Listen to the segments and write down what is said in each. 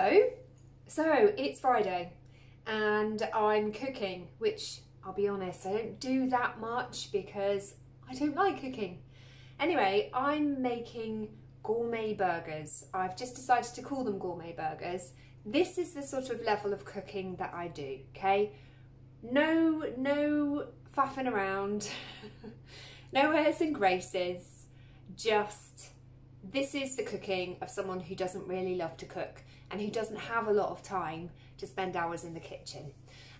Hello. So it's Friday and I'm cooking, which I'll be honest, I don't do that much because I don't like cooking. Anyway, I'm making gourmet burgers. I've just decided to call them gourmet burgers. This is the sort of level of cooking that I do, okay? No faffing around, no airs and graces, just this is the cooking of someone who doesn't really love to cook and who doesn't have a lot of time to spend hours in the kitchen.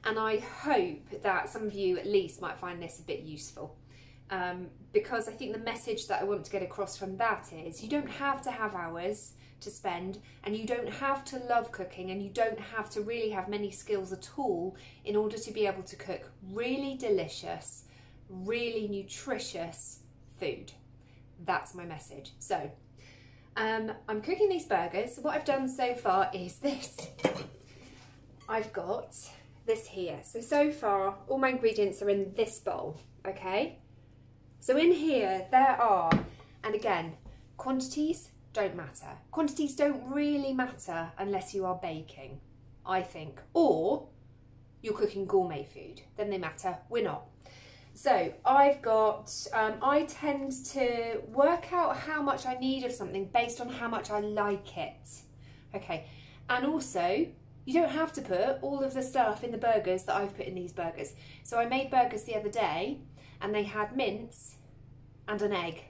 And I hope that some of you at least might find this a bit useful, because I think the message that I want to get across from that is you don't have to have hours to spend, and you don't have to love cooking, and you don't have to really have many skills at all in order to be able to cook really delicious, really nutritious food. That's my message. So I'm cooking these burgers. What I've done so far is this. I've got this here. So far all my ingredients are in this bowl, okay? So in here there are, and again, quantities don't matter. Quantities don't really matter unless you are baking, I think, or you're cooking gourmet food, then they matter. We're not. So I've got, I tend to work out how much I need of something based on how much I like it. Okay, and also you don't have to put all of the stuff in the burgers that I've put in these burgers. So I made burgers the other day and they had mince and an egg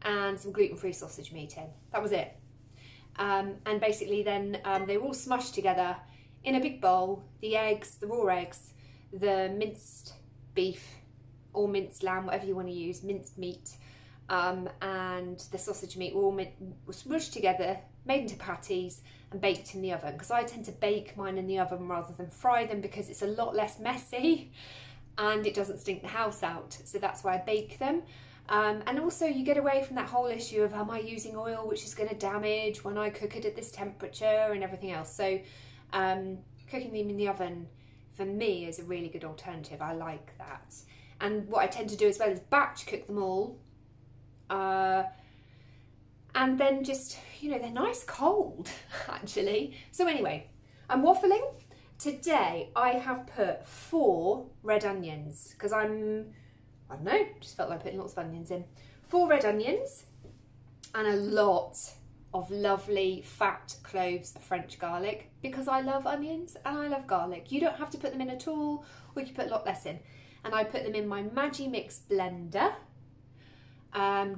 and some gluten-free sausage meat in. That was it. And basically then they were all smushed together in a big bowl. The eggs, the raw eggs, the minced beef, or minced lamb, whatever you want to use, minced meat, and the sausage meat were all smushed together, made into patties and baked in the oven, because I tend to bake mine in the oven rather than fry them because it's a lot less messy and it doesn't stink the house out. So that's why I bake them. And also you get away from that whole issue of am I using oil which is going to damage when I cook it at this temperature and everything else. So cooking them in the oven for me is a really good alternative. I like that. And what I tend to do as well is batch cook them all. And then just, you know, they're nice cold, actually. So anyway, I'm waffling. Today I have put 4 red onions, because I don't know, just felt like putting lots of onions in. 4 red onions and a lot of lovely fat cloves of French garlic, because I love onions and I love garlic. You don't have to put them in at all, or you can put a lot less in. And I put them in my Magimix blender,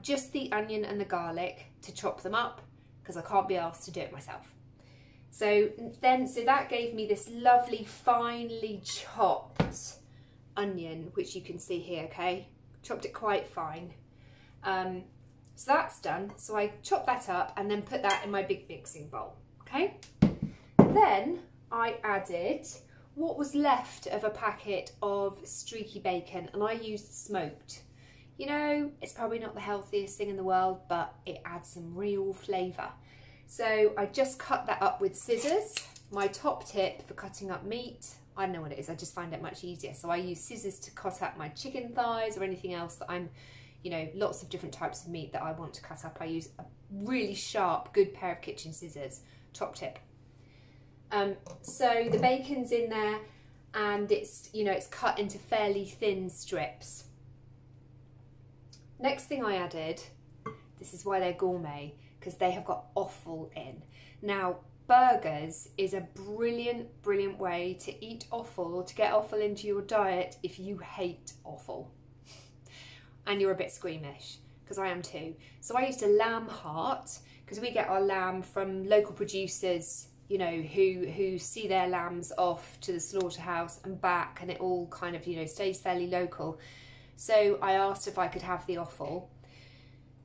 just the onion and the garlic to chop them up, because I can't be asked to do it myself. So that gave me this lovely finely chopped onion, which you can see here, okay? Chopped it quite fine. So that's done. So I chopped that up and then put that in my big mixing bowl, okay? Then I added what was left of a packet of streaky bacon, and I used smoked. You know, it's probably not the healthiest thing in the world, but it adds some real flavour. So I just cut that up with scissors. My top tip for cutting up meat, I don't know what it is, I just find it much easier. So I use scissors to cut up my chicken thighs or anything else that I'm, you know, lots of different types of meat that I want to cut up. I use a really sharp, good pair of kitchen scissors, top tip. So the bacon's in there and it's, you know, it's cut into fairly thin strips. Next thing I added, this is why they're gourmet, because they have got offal in. Now, burgers is a brilliant way to eat offal, or to get offal into your diet if you hate offal and you're a bit squeamish, because I am too. So I used a lamb heart, because we get our lamb from local producers, you know, who see their lambs off to the slaughterhouse and back, and it all kind of, you know, stays fairly local. So I asked if I could have the offal.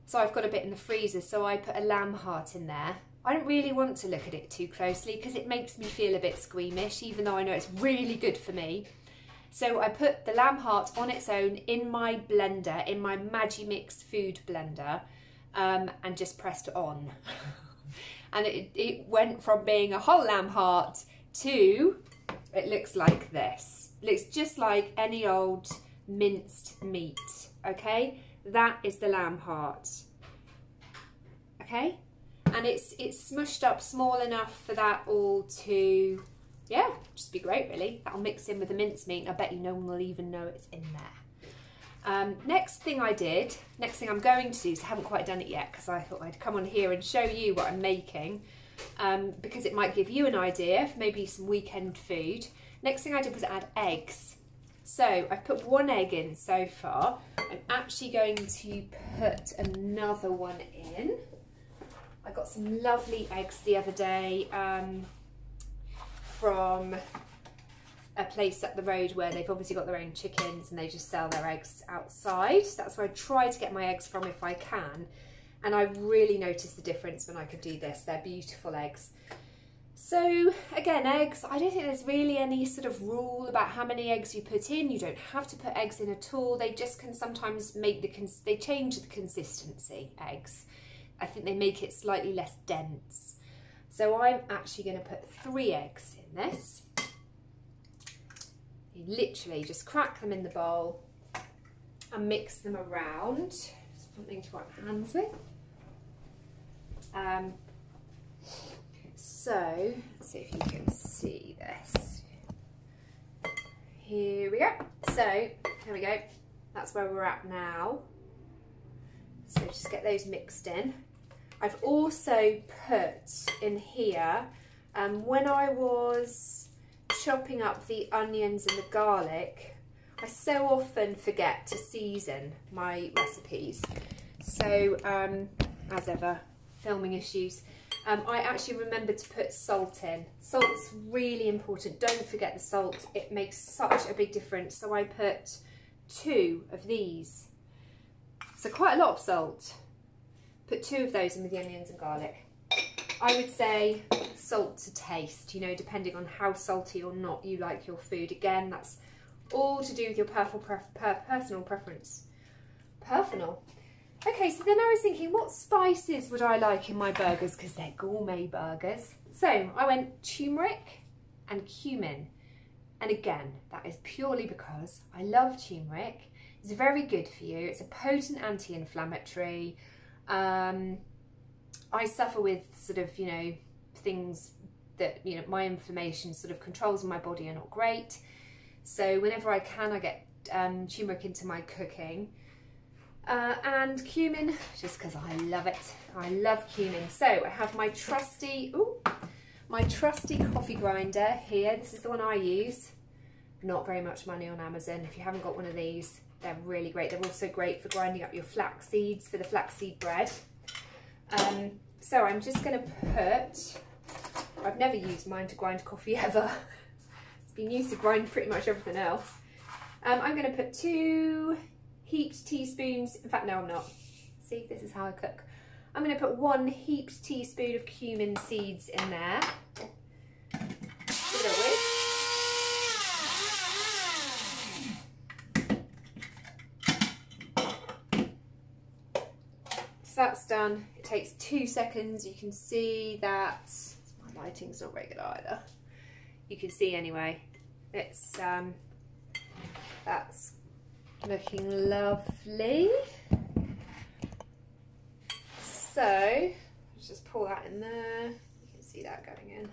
So I've got a bit in the freezer, so I put a lamb heart in there. I don't really want to look at it too closely because it makes me feel a bit squeamish, even though I know it's really good for me. So I put the lamb heart on its own in my blender, in my Magimix food blender, and just pressed it on. And it went from being a whole lamb heart to, it looks like this. It looks just like any old minced meat, okay? That is the lamb heart, okay? And and it's smushed up small enough for that all to, yeah, just be great really. That'll mix in with the mincemeat, and I bet you no one will even know it's in there. Next thing I'm going to do, so I haven't quite done it yet because I thought I'd come on here and show you what I'm making, because it might give you an idea for maybe some weekend food. Next thing I did was add eggs. So I've put 1 egg in so far. I'm actually going to put another one in. I got some lovely eggs the other day from a place up the road where they've obviously got their own chickens and they just sell their eggs outside. That's where I try to get my eggs from if I can. And I really noticed the difference when I could do this. They're beautiful eggs. So again, eggs, I don't think there's really any sort of rule about how many eggs you put in. You don't have to put eggs in at all. They just can sometimes make they change the consistency, eggs. I think they make it slightly less dense. So I'm actually going to put 3 eggs in this. You literally just crack them in the bowl and mix them around. Something to wipe my hands with. So, let's see if you can see this. Here we go. So, there we go. That's where we're at now. So just get those mixed in. I've also put in here, when I was chopping up the onions and the garlic, I so often forget to season my recipes. So, as ever, filming issues. I actually remembered to put salt in. Salt's really important. Don't forget the salt. It makes such a big difference. So I put 2 of these. So quite a lot of salt. Put 2 of those in with the onions and garlic. I would say salt to taste, you know, depending on how salty or not you like your food. Again, that's all to do with your personal preference. Personal. Okay, so then I was thinking, what spices would I like in my burgers, because they're gourmet burgers. So I went turmeric and cumin. And again, that is purely because I love turmeric. It's very good for you. It's a potent anti-inflammatory. I suffer with sort of, you know, things that, you know, my inflammation sort of controls in my body are not great. So whenever I can, I get turmeric into my cooking. And cumin, just because I love it. I love cumin. So I have my trusty coffee grinder here. This is the one I use. Not very much money on Amazon. If you haven't got one of these, they're really great. They're also great for grinding up your flax seeds for the flaxseed bread. So I'm just going to put, I've never used mine to grind coffee ever. It's been used to grind pretty much everything else. I'm going to put 2 heaped teaspoons, in fact no I'm not, see, this is how I cook. I'm going to put 1 heaped teaspoon of cumin seeds in there. Give it a whisk. So that's done. It takes 2 seconds. You can see that, my lighting's not very good either. You can see anyway, it's, that's looking lovely. So let's just pour that in there. You can see that going in.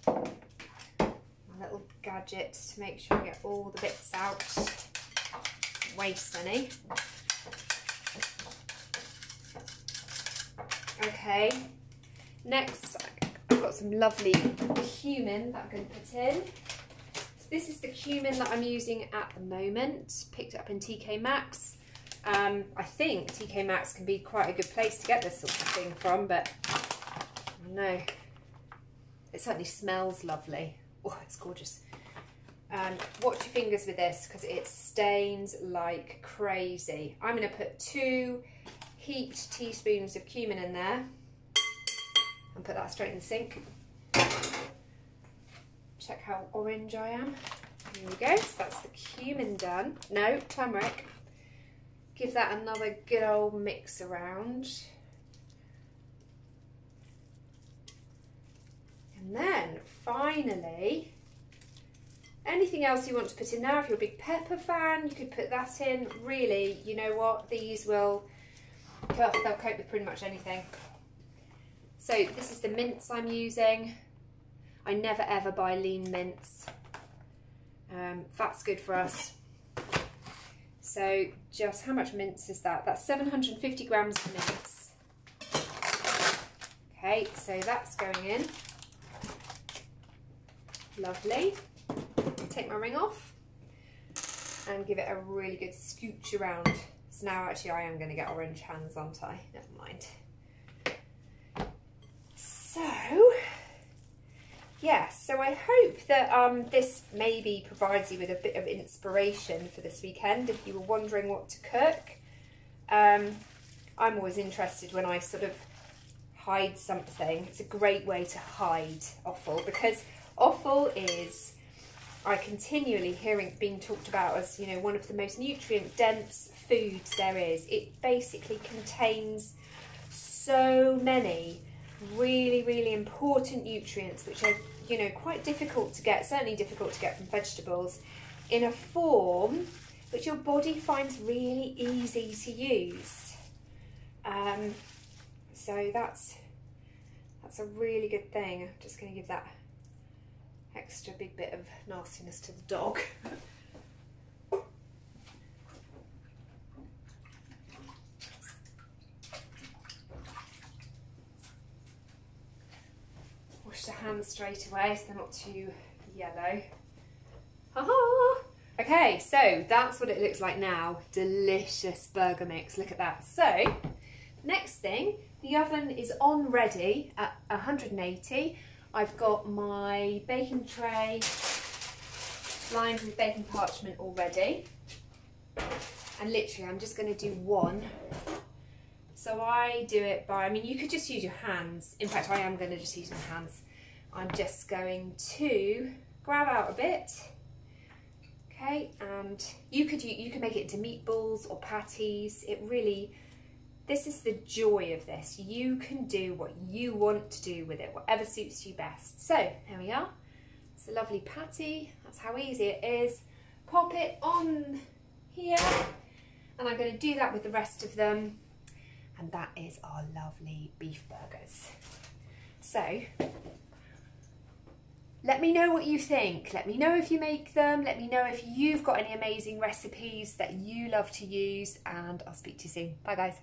My little gadget to make sure I get all the bits out. Don't waste any. Okay. Next, I've got some lovely cumin that I'm going to put in. This is the cumin that I'm using at the moment, picked it up in TK Maxx. I think TK Maxx can be quite a good place to get this sort of thing from, but I don't know. It certainly smells lovely. Oh, it's gorgeous. Watch your fingers with this because it stains like crazy. I'm going to put 2 heaped teaspoons of cumin in there and put that straight in the sink. Check how orange I am. Here we go. So that's the cumin done. No, turmeric. Give that another good old mix around. And then finally, anything else you want to put in now. If you're a big pepper fan, you could put that in. Really, you know what? These will They'll cope with pretty much anything. So this is the mince I'm using. I never ever buy lean mince. Fat's good for us. So just how much mince is that? That's 750 grams of mince. Okay, so that's going in. Lovely. Take my ring off and give it a really good scooch around. So now actually I am going to get orange hands, aren't I? Never mind. So, yeah, so I hope that this maybe provides you with a bit of inspiration for this weekend if you were wondering what to cook. I'm always interested when I sort of hide something. It's a great way to hide offal, because offal is, I continually hear it being talked about as, you know, one of the most nutrient dense foods there is. It basically contains so many really, really important nutrients which are, you know, quite difficult to get, certainly difficult to get from vegetables, in a form which your body finds really easy to use. So that's a really good thing. I'm just going to give that extra big bit of nastiness to the dog. Wash the hands straight away so they're not too yellow. Ha-ha! Okay, so that's what it looks like now. Delicious burger mix, look at that. So, next thing, the oven is on ready at 180. I've got my baking tray lined with baking parchment already. And literally I'm just going to do one. So I do it by, I mean, you could just use your hands. In fact, I am going to just use my hands. I'm just going to grab out a bit. Okay, and you could make it into meatballs or patties. It really, this is the joy of this. You can do what you want to do with it, whatever suits you best. So there we are. It's a lovely patty. That's how easy it is. Pop it on here, and I'm going to do that with the rest of them. And that is our lovely beef burgers. So let me know what you think. Let me know if you make them. Let me know if you've got any amazing recipes that you love to use, and I'll speak to you soon. Bye guys.